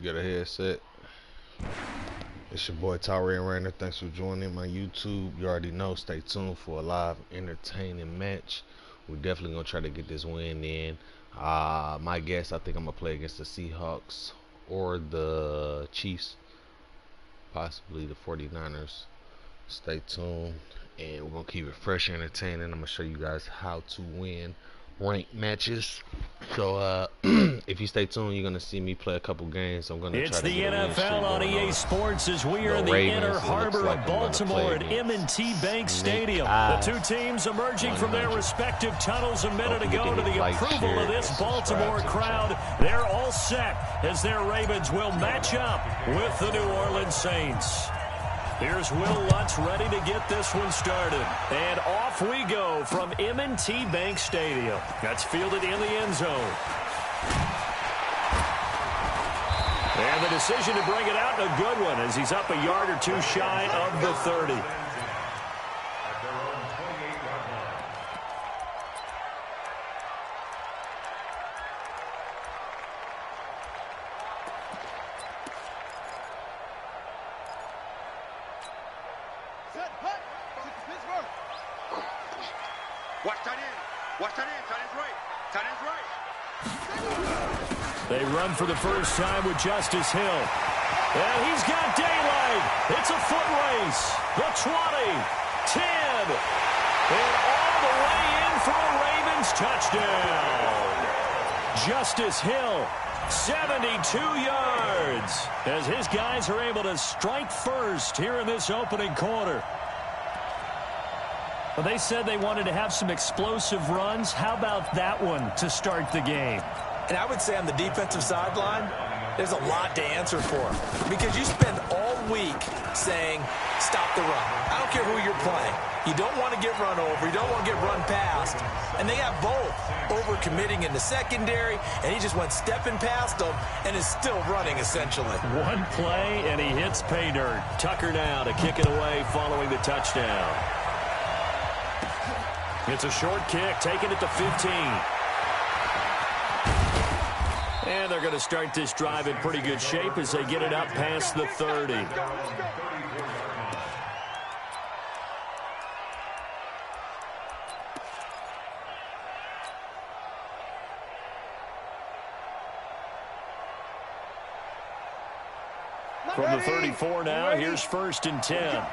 Got a headset. It's your boy Tyrannrayner. Thanks for joining my YouTube. You already know. Stay tuned for a live, entertaining match. We're definitely gonna try to get this win in. My guess, I think I'm gonna play against the Seahawks or the Chiefs, possibly the 49ers. Stay tuned, and we're gonna keep it fresh and entertaining. I'm gonna show you guys how to win ranked matches. So if you stay tuned, you're gonna see me play a couple games. I'm gonna it's try to the NFL on EA Sports as we are in the inner harbor of Baltimore at M&T Bank Stadium. The two teams emerging from their respective tunnels a minute ago to the approval of this Baltimore crowd. They're all set as their Ravens will match up with the New Orleans Saints. Here's Will Lutz ready to get this one started. And off we go from M&T Bank Stadium. That's fielded in the end zone. And the decision to bring it out, a good one, as he's up a yard or two shy of the 30. They run for the first time with Justice Hill. And he's got daylight. It's a foot race. The 20, 10, and all the way in for a Ravens touchdown. Justice Hill, 72 yards, as his guys are able to strike first here in this opening quarter. Well, they said they wanted to have some explosive runs. How about that one to start the game? And I would say on the defensive sideline, there's a lot to answer for. Because you spend all week saying, stop the run. I don't care who you're playing. You don't want to get run over. You don't want to get run past. And they got both. Over-committing in the secondary, and he just went stepping past them and is still running, essentially. One play, and he hits pay dirt. Tucker now to kick it away following the touchdown. It's a short kick, taking it to 15. And they're going to start this drive in pretty good shape as they get it up past the 30. From the 34 now, here's 1st and 10.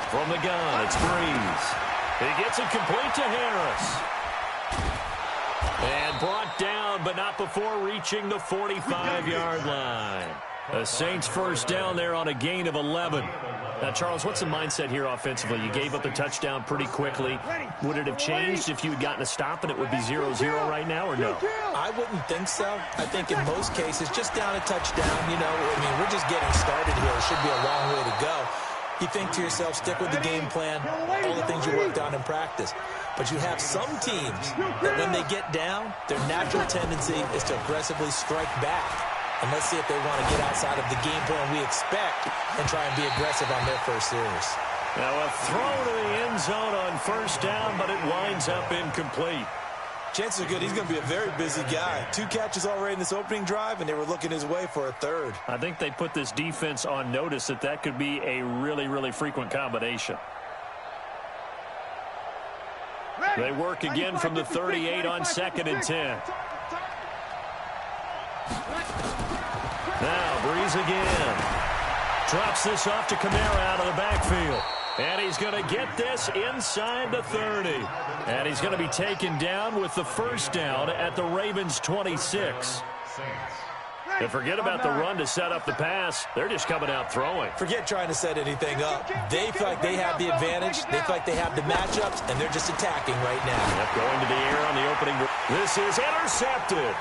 From the gun, it's Breeze. He gets it complete to Harris. And brought down, but not before reaching the 45-yard line. The Saints first down there on a gain of 11. Now, Charles, what's the mindset here offensively? You gave up the touchdown pretty quickly. Would it have changed if you had gotten a stop and it would be 0-0 right now, or no? I wouldn't think so. I think in most cases, just down a touchdown, you know, I mean, we're just getting started here. It should be a long way to go. You think to yourself, stick with the game plan, all the things you worked on in practice. But you have some teams that when they get down, their natural tendency is to aggressively strike back. And let's see if they want to get outside of the game plan we expect and try and be aggressive on their first series. Now a throw to the end zone on first down, but it winds up incomplete. Chances are good he's going to be a very busy guy. 2 catches already in this opening drive, and they were looking his way for a 3rd. I think they put this defense on notice that could be a really, really frequent combination. They work again from the 38 on 2nd and 10. Now Breeze again. Drops this off to Kamara out of the backfield. And he's going to get this inside the 30. And he's going to be taken down with the first down at the Ravens' 26. And forget about the run to set up the pass. They're just coming out throwing. Forget trying to set anything up. They feel like they have the advantage. They feel like they have the matchups, and they're just attacking right now. Yep, going to the air on the opening. This is intercepted.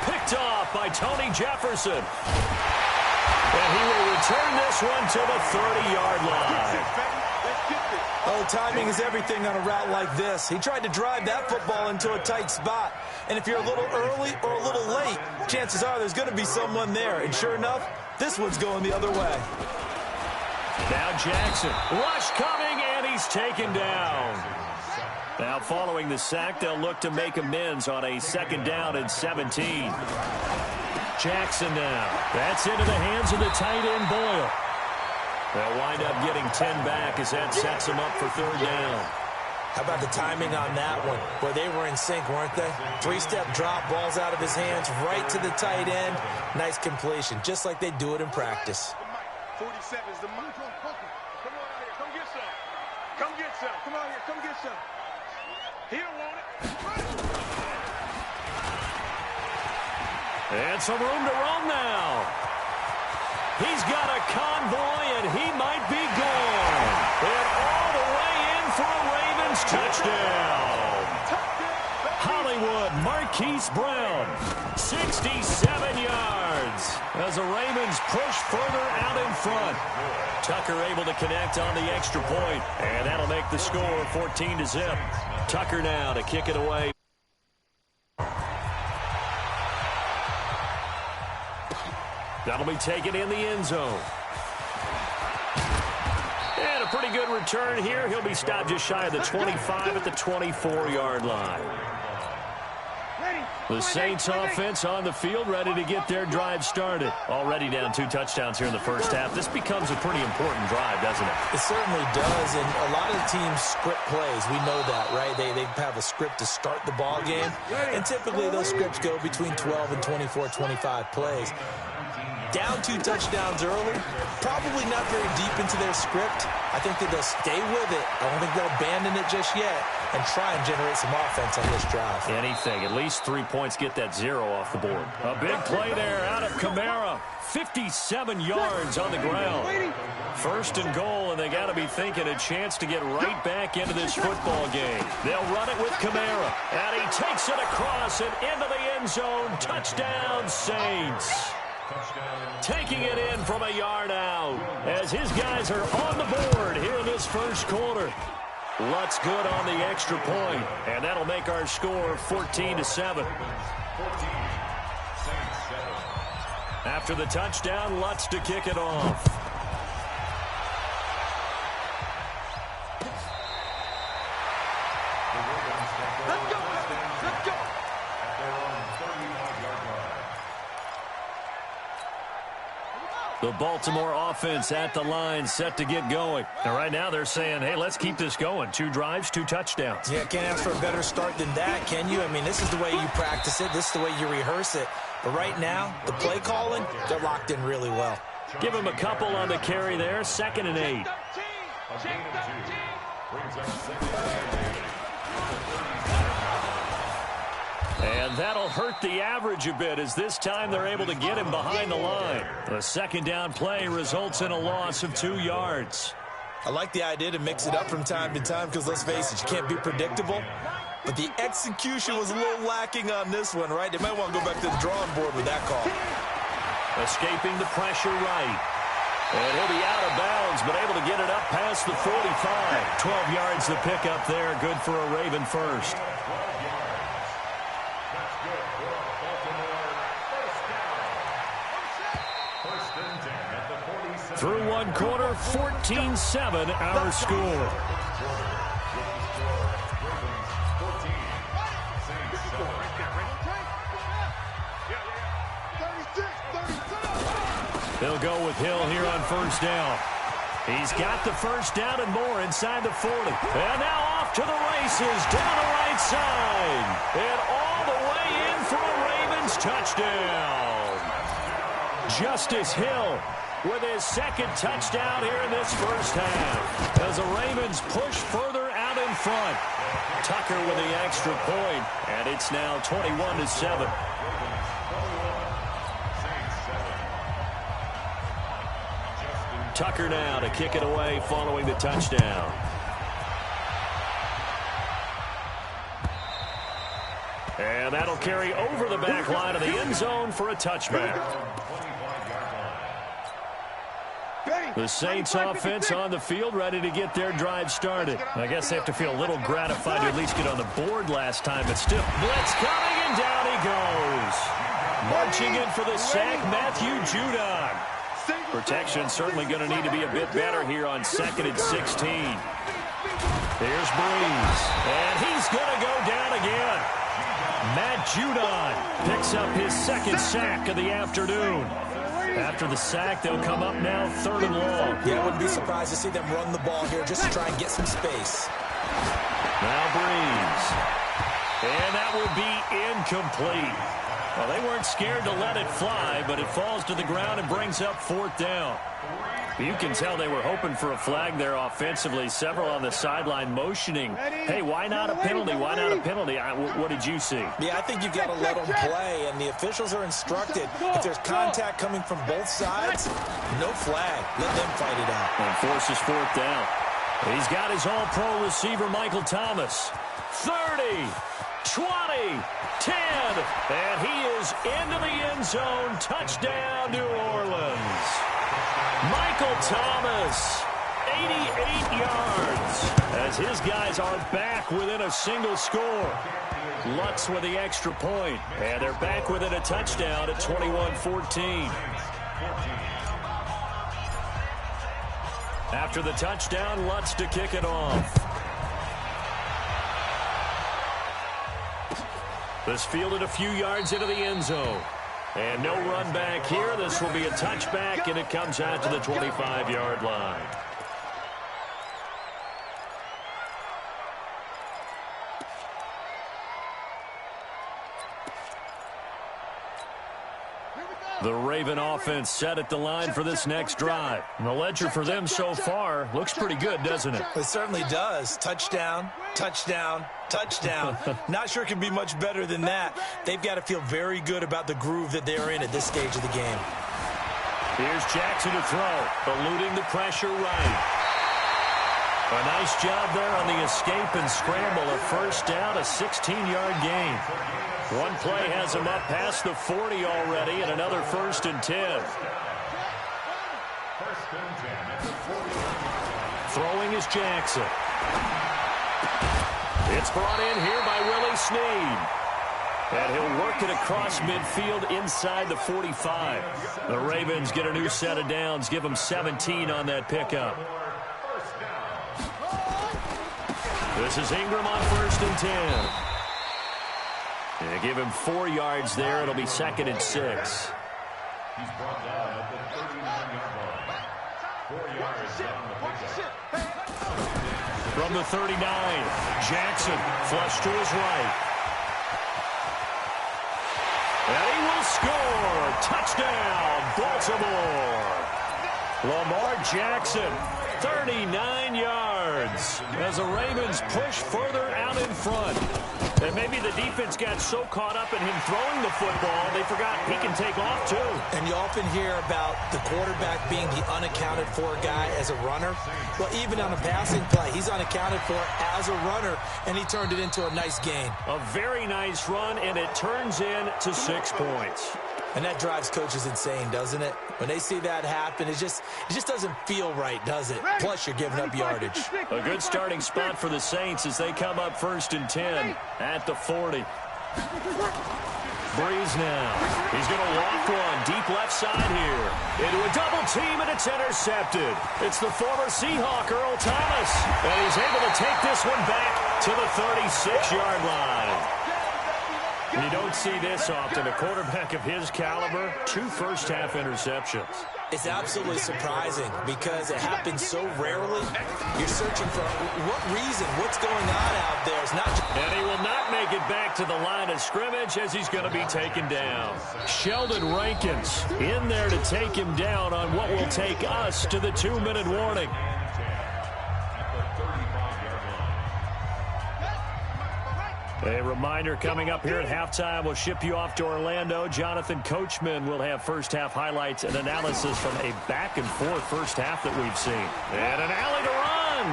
Picked off by Tony Jefferson. And he will return this one to the 30-yard line. Oh, timing is everything on a route like this. He tried to drive that football into a tight spot. And if you're a little early or a little late, chances are there's going to be someone there. And sure enough, this one's going the other way. Now Jackson. Rush coming, and he's taken down. Now following the sack, they'll look to make amends on a 2nd down and 17. Jackson now. That's into the hands of the tight end, Boyle. They'll wind up getting 10 back as that sets them up for 3rd down. How about the timing on that one? Where they were in sync, weren't they? 3-step drop, balls out of his hands, right to the tight end. Nice completion, just like they do it in practice. 47 is the money. Come on out here. Come get some. Come get some. Come out here. Come get some. He don't want it. And some room to run now. He's got a convoy, and he might be gone. And all the way in for a Ravens touchdown. Hollywood Marquise Brown, 67 yards. As the Ravens push further out in front. Tucker able to connect on the extra point, and that'll make the score 14-0. Tucker now to kick it away. That'll be taken in the end zone. And a pretty good return here. He'll be stopped just shy of the 25 at the 24-yard line. The Saints offense on the field, ready to get their drive started. Already down 2 touchdowns here in the first half. This becomes a pretty important drive, doesn't it? It certainly does, and a lot of teams script plays. We know that, right? They have a script to start the ball game, and typically those scripts go between 12 and 24, 25 plays. Down 2 touchdowns early, probably not very deep into their script. I think that they'll stay with it. I don't think they'll abandon it just yet and try and generate some offense on this drive. Anything, at least 3 points, get that 0 off the board. A big play there out of Kamara. 57 yards on the ground. 1st and goal, and they got to be thinking a chance to get right back into this football game. They'll run it with Kamara, and he takes it across and into the end zone. Touchdown, Saints. Taking it in from a yard out as his guys are on the board here in this first quarter. Lutz good on the extra point, and that'll make our score 14-7. After the touchdown, Lutz to kick it off. Let's go. The Baltimore offense at the line, set to get going. And right now they're saying, hey, let's keep this going. 2 drives, 2 touchdowns. Yeah, can't ask for a better start than that, can you? I mean, this is the way you practice it. This is the way you rehearse it. But right now, the play calling, they're locked in really well. Give him a couple on the carry there. 2nd and 8. And that'll hurt the average a bit as this time they're able to get him behind the line. The 2nd down play results in a loss of 2 yards. I like the idea to mix it up from time to time because, let's face it, you can't be predictable. But the execution was a little lacking on this one, right? They might want to go back to the drawing board with that call. Escaping the pressure right. And he'll be out of bounds, but able to get it up past the 45. 12 yards to pick up there. Good for a Raven first. Through 1 quarter, 14-7 our score. They'll go with Hill here on 1st down. He's got the 1st down and more inside the 40. And now off to the races down the right side. And all the way in for a Ravens touchdown. Justice Hill with his 2nd touchdown here in this first half. As the Ravens push further out in front. Tucker with the extra point, and it's now 21-7. Tucker now to kick it away following the touchdown. And that'll carry over the back line of the end zone for a touchback. The Saints offense on the field, ready to get their drive started. I guess they have to feel a little gratified to at least get on the board last time, but still. Blitz coming, and down he goes. Marching in for the sack, Matthew Judon. Protection certainly going to need to be a bit better here on 2nd and 16. Here's Breeze, and he's going to go down again. Matt Judon picks up his second sack of the afternoon. After the sack, they'll come up now 3rd and long. Yeah, I wouldn't be surprised to see them run the ball here just to try and get some space. Now Breeze. And that will be incomplete. Well, they weren't scared to let it fly, but it falls to the ground and brings up 4th down. You can tell they were hoping for a flag there offensively. Several on the sideline motioning, hey, why not a penalty? Why not a penalty? What did you see? Yeah, I think you've got to let them play, and the officials are instructed. If there's contact coming from both sides, no flag. Let them fight it out. And forces 4th down. He's got his all-pro receiver, Michael Thomas. 30, 20, 10, and he is into the end zone. Touchdown, New Orleans. Michael Thomas, 88 yards, as his guys are back within a single score. Lutz with the extra point, and they're back within a touchdown at 21-14. After the touchdown, Lutz to kick it off. This fielded a few yards into the end zone. And no run back here. This will be a touchback, and it comes out to the 25-yard line. The Raven offense set at the line for this next drive. And the ledger for them so far looks pretty good, doesn't it? It certainly does. Touchdown, touchdown, touchdown. Not sure it can be much better than that. They've got to feel very good about the groove that they're in at this stage of the game. Here's Jackson to throw, eluding the pressure right. A nice job there on the escape and scramble. A first down, a 16-yard gain. One play has him up past the 40 already, and another 1st and 10. Throwing is Jackson. It's brought in here by Willie Snead. And he'll work it across midfield inside the 45. The Ravens get a new set of downs, give them 17 on that pickup. This is Ingram on 1st and 10. And give him 4 yards there. It'll be 2nd and 6. He's brought down at the 39-yard line. 4 yards down the pickup. From the 39, Jackson flush to his right. And he will score. Touchdown, Baltimore. Lamar Jackson, 39 yards as the Ravens push further out in front. And maybe the defense got so caught up in him throwing the football, they forgot he can take off too. And you often hear about the quarterback being the unaccounted for guy as a runner. Well, even on a passing play, he's unaccounted for as a runner, and he turned it into a nice gain. A very nice run, and it turns into 6 points. And that drives coaches insane, doesn't it? When they see that happen, it just doesn't feel right, does it? Plus, you're giving up yardage. A good starting spot for the Saints as they come up 1st and 10 at the 40. Breeze now. He's going to walk one deep left side here. Into a double team, and it's intercepted. It's the former Seahawk, Earl Thomas. And he's able to take this one back to the 36-yard line. You don't see this often. A quarterback of his caliber, 2 first-half interceptions. It's absolutely surprising because it happens so rarely. You're searching for what reason, what's going on out there. It's not just... And he will not make it back to the line of scrimmage as he's going to be taken down. Sheldon Rankins in there to take him down on what will take us to the 2-minute warning. A reminder coming up here at halftime, we'll ship you off to Orlando. Jonathan Coachman will have first-half highlights and analysis from a back-and-forth first half that we've seen. And an alley to run.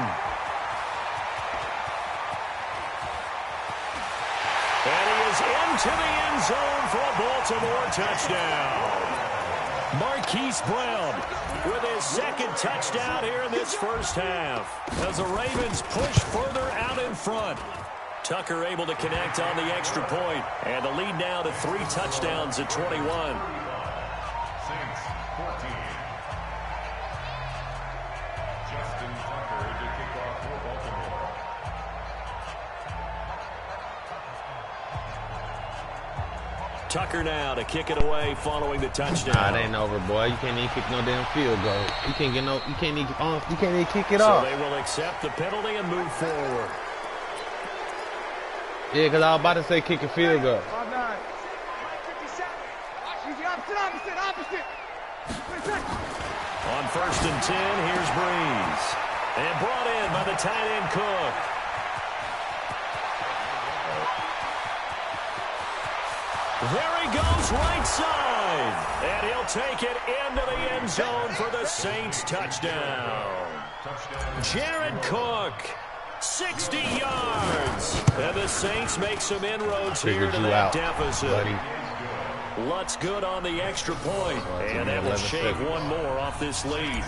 And he is into the end zone for a Baltimore touchdown. Marquise Brown with his 2nd touchdown here in this first half as the Ravens push further out in front. Tucker able to connect on the extra point, and the lead now to 3 touchdowns at 21. Saints 14. Justin Tucker to kick off for Baltimore. Tucker now to kick it away following the touchdown. Nah, it ain't over, boy. You can't even kick no damn field goal. You can't get no. You can't even kick it off. So they will accept the penalty and move forward. Yeah, because I was about to say kick a field goal. On 1st and 10, here's Breeze. And brought in by the tight end Cook. There he goes, right side. And he'll take it into the end zone for the Saints touchdown. Jared Cook, 60 yards. And the Saints make some inroads here to that deficit. Buddy. Lutz good on the extra point. And that will shave one more off this lead.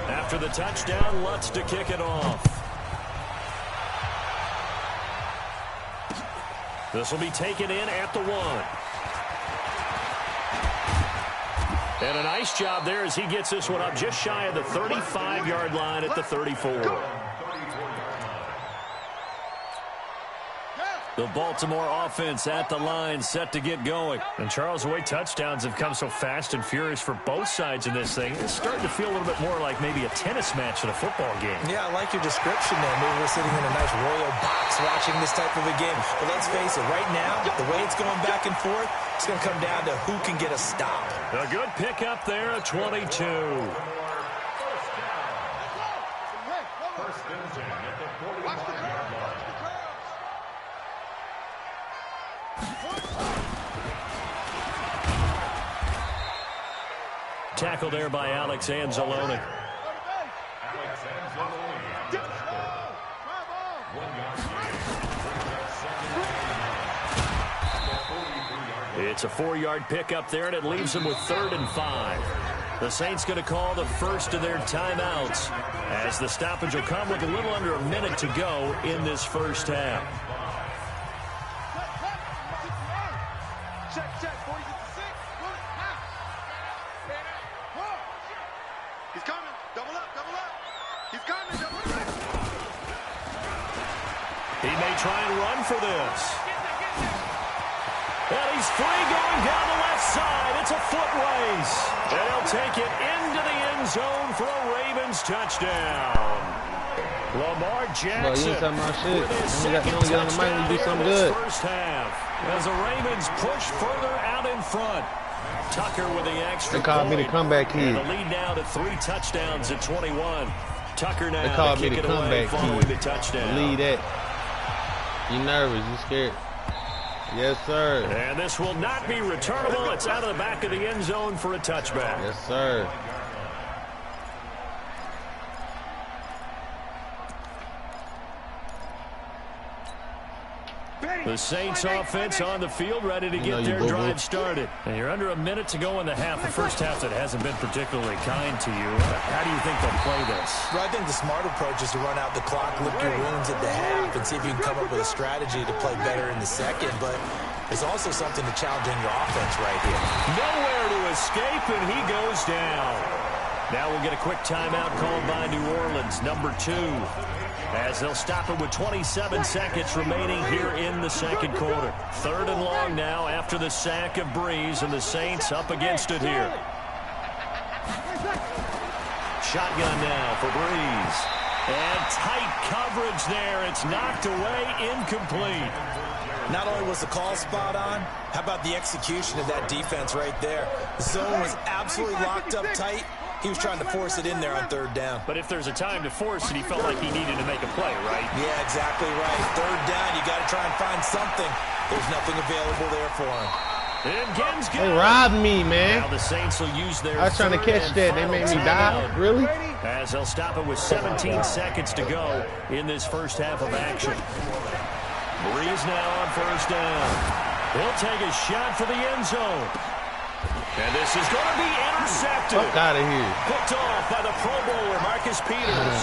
After the touchdown, Lutz to kick it off. This will be taken in at the 1. And a nice job there as he gets this one up just shy of the 35-yard line at the 34. The Baltimore offense at the line, set to get going. And Charles, the way touchdowns have come so fast and furious for both sides in this thing, it's starting to feel a little bit more like maybe a tennis match at a football game. Yeah, I like your description there. Maybe we're sitting in a nice royal box watching this type of a game. But let's face it, right now, the way it's going back and forth, it's going to come down to who can get a stop. A good pickup there at 22. First and 10 at the 45-yard line. Tackle there by Alex Anzalone. It's a 4-yard pickup there, and it leaves them with 3rd and 5. The Saints going to call the first of their timeouts as the stoppage will come with a little under a minute to go in this first half. He's coming. Double up. He's coming. Double up. He may try and run for this. And he's free going down the left side. It's a foot race. And he'll take it into the end zone for a Ravens touchdown. Lamar Jackson with his second touchdown here in this first half. As the Ravens push further out in front. Tucker with the extra point. They called me the comeback kid. And the lead now to 3 touchdowns at 21. Tucker now they called to me kick the it away comeback following kid. the touchdown. Lead that. You nervous? You scared? Yes, sir. And this will not be returnable. It's out of the back of the end zone for a touchback. Yes, sir. The Saints offense on the field, ready to get their drive started. And you're under a minute to go in the half. The first half that hasn't been particularly kind to you. How do you think they'll play this? Well, I think the smart approach is to run out the clock, lick your wounds at the half, and see if you can come up with a strategy to play better in the second. But there's also something to challenging your offense right here. Nowhere to escape, and he goes down. Now we'll get a quick timeout called by New Orleans, number 2. As they'll stop it with 27 seconds remaining here in the second quarter. 3rd and long now after the sack of Breeze, and the Saints up against it here. Shotgun now for Breeze. And tight coverage there. It's knocked away, incomplete. Not only was the call spot on, how about the execution of that defense right there? The zone was absolutely locked up tight. He was trying to force it in there on 3rd down. But if there's a time to force it, he felt like he needed to make a play, right? Yeah, exactly right. 3rd down, you got to try and find something. There's nothing available there for him. And Gins They robbed me, man. Now the Saints will use their I was trying to catch that. They made me die. Really? As they'll stop it with 17 seconds to go in this first half of action. Breeze now on 1st down. He'll take a shot for the end zone. And this is going to be intercepted. Fuck out of here. Picked off by the Pro Bowler, Marcus Peters.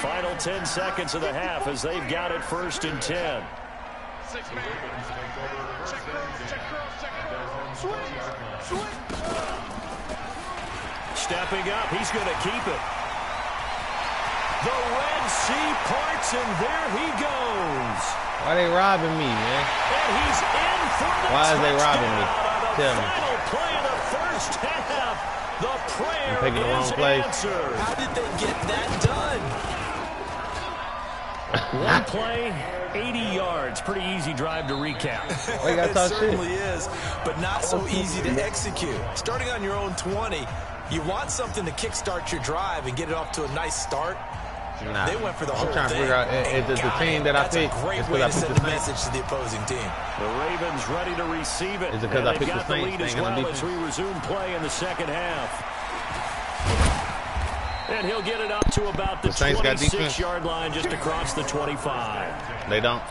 Final 10 seconds of the half as they've got it 1st and 10. Stepping up, he's going to keep it. The Red Sea parts, and there he goes. Why they robbing me, man? And he's in for the Why is they robbing me? Tell me. Final play of the first half. The prayer I'm picking the wrong play. answered. How did they get that done? One play, 80 yards. Pretty easy drive to recap. It certainly is, but not so easy to execute. Starting on your own 20, you want something to kickstart your drive and get it off to a nice start. Nah, They went for the whole I'm trying to thing. figure out is the team that I picked. That's a great It's way because to I send picked the the Saints. message to the opposing team. The Ravens ready to receive it. Is it because I And picked they've the got the Saints lead as thing on well as defense? we resume play in the second half. And he'll get it up to about the The Saints got defense? 26-yard line just across the 25. They don't.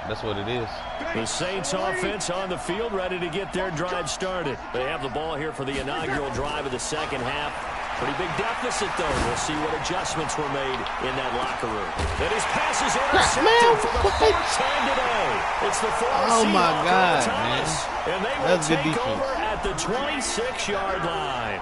That's what it is. The Saints offense on the field ready to get their drive started. They have the ball here for the inaugural drive of the second half. Pretty big deficit, though. We'll see what adjustments were made in that locker room. And his pass is intercepted for the fourth time today. It's the fourth. Oh, my God, man. And they will That's good take defense. over at the 26-yard line.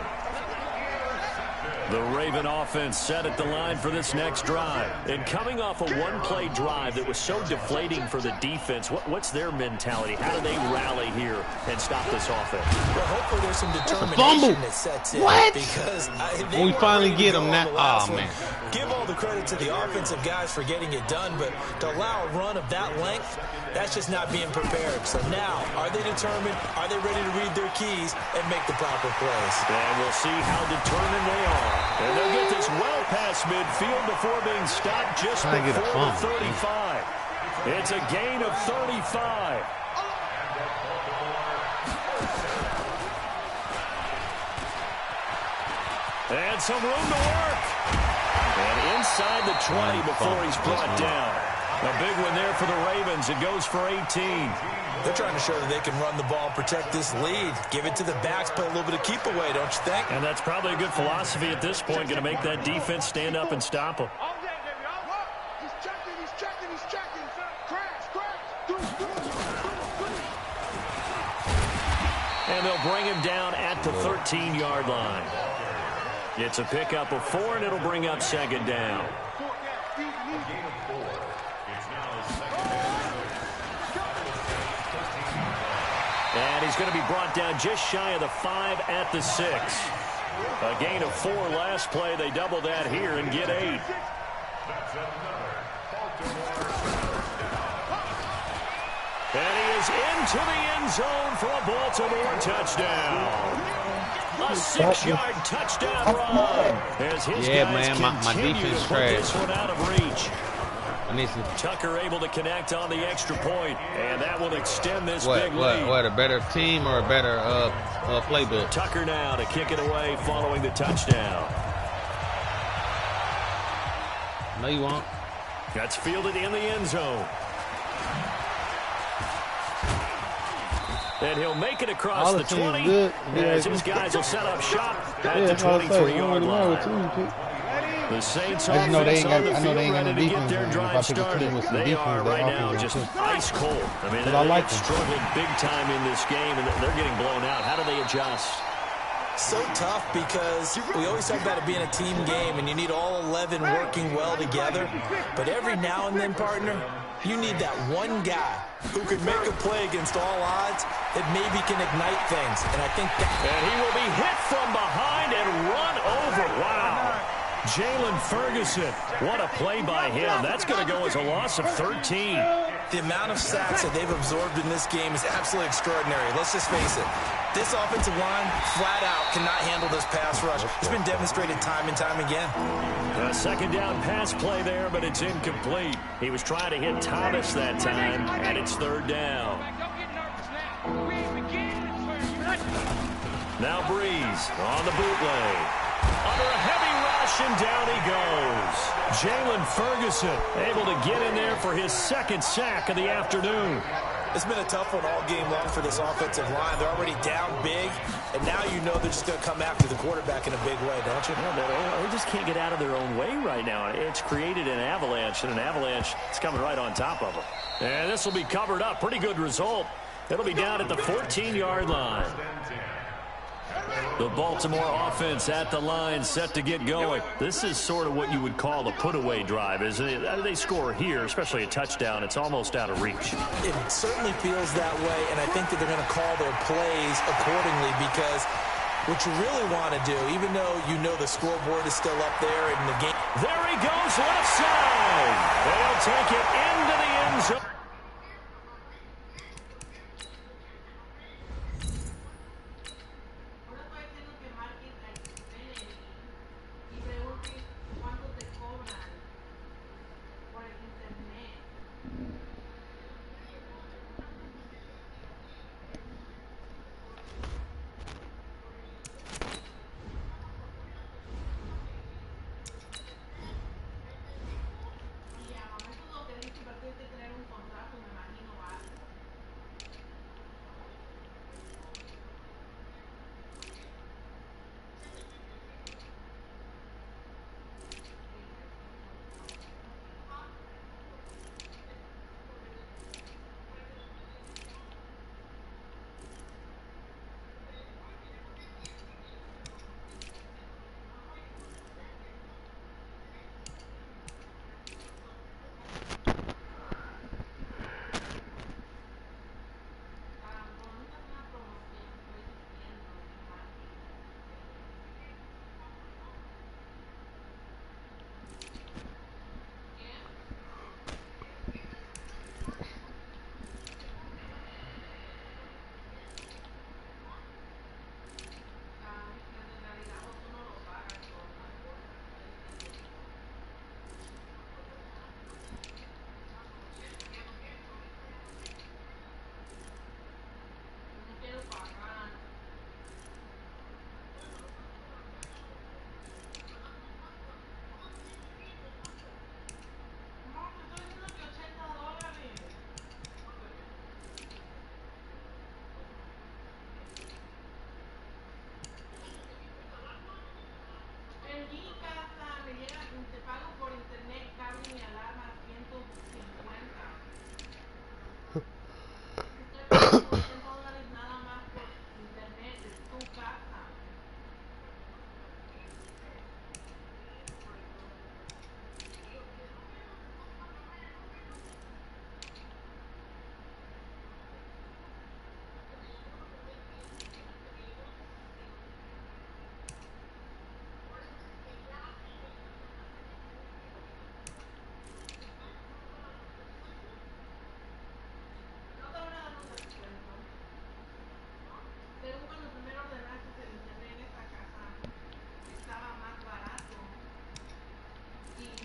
The Raven offense set at the line for this next drive. And coming off a one-play drive that was so deflating for the defense, what's their mentality? How do they rally here and stop this offense? Well, hopefully there's some fumble. determination that sets in. What? Because When we finally get them, now, oh, man. Give all the credit to the offensive guys for getting it done, but to allow a run of that length, that's just not being prepared. So now, are they determined? Are they ready to read their keys and make the proper plays? And we'll see how determined they are. And they'll get this well past midfield before being stopped just Trying to get a before the fumble. 35. It's a gain of 35. And some room to work. And inside the 20 before he's brought down. A big one there for the Ravens. It goes for 18. They're trying to show that they can run the ball and protect this lead. Give it to the backs, play a little bit of keep away, don't you think? And that's probably a good philosophy at this point. Going to make that defense stand up and stop him. He's checking. Crash. And they'll bring him down at the 13-yard line. It's a pickup of 4, and it'll bring up second down. And he's going to be brought down just shy of the 5 at the 6. A gain of 4 last play. They double that here and get 8. And he is into the end zone for a Baltimore touchdown. A 6-yard touchdown run. As his guys my continue defense to put this one out of reach. I need some. Tucker able to connect on the extra point, and that will extend this big lead. What, a better team or a better playbook? Tucker now to kick it away following the touchdown. No, you won't. That's fielded in the end zone. And he'll make it across the 20. As his guys will set up shop at the 23-yard line. The Saints offense on the field ready to get their drive started. They are right now just ice cold. I mean, they've struggled big time in this game, and they're getting blown out. How do they adjust? So tough because we always talk about it being a team game, and you need all 11 working well together. But every now and then, partner, you need that one guy who could make a play against all odds that maybe can ignite things. And I think that... And he will be hit from behind and run over. Wow. Jalen Ferguson, what a play by him. That's going to go as a loss of 13. The amount of sacks that they've absorbed in this game is absolutely extraordinary. Let's just face it. This offensive line, flat out, cannot handle this pass rush. It's been demonstrated time and time again. A second down pass play there, but it's incomplete. He was trying to hit Thomas that time, and it's third down. Now Breeze on the bootleg. Under a heavy rush, and down he goes. Jalen Ferguson able to get in there for his second sack of the afternoon. It's been a tough one all game long for this offensive line. They're already down big, and now you know they're just going to come after the quarterback in a big way, don't you? Yeah, they just can't get out of their own way right now. It's created an avalanche, and an avalanche is coming right on top of them. And this will be covered up. Pretty good result. It'll be down at the 14-yard line. The Baltimore offense at the line, set to get going. This is sort of what you would call a put-away drive. As they score here, especially a touchdown, it's almost out of reach. It certainly feels that way, and I think that they're going to call their plays accordingly, because what you really want to do, even though you know the scoreboard is still up there in the game. There he goes, left side. They'll take it into the end zone.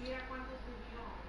Mira cuánto subió.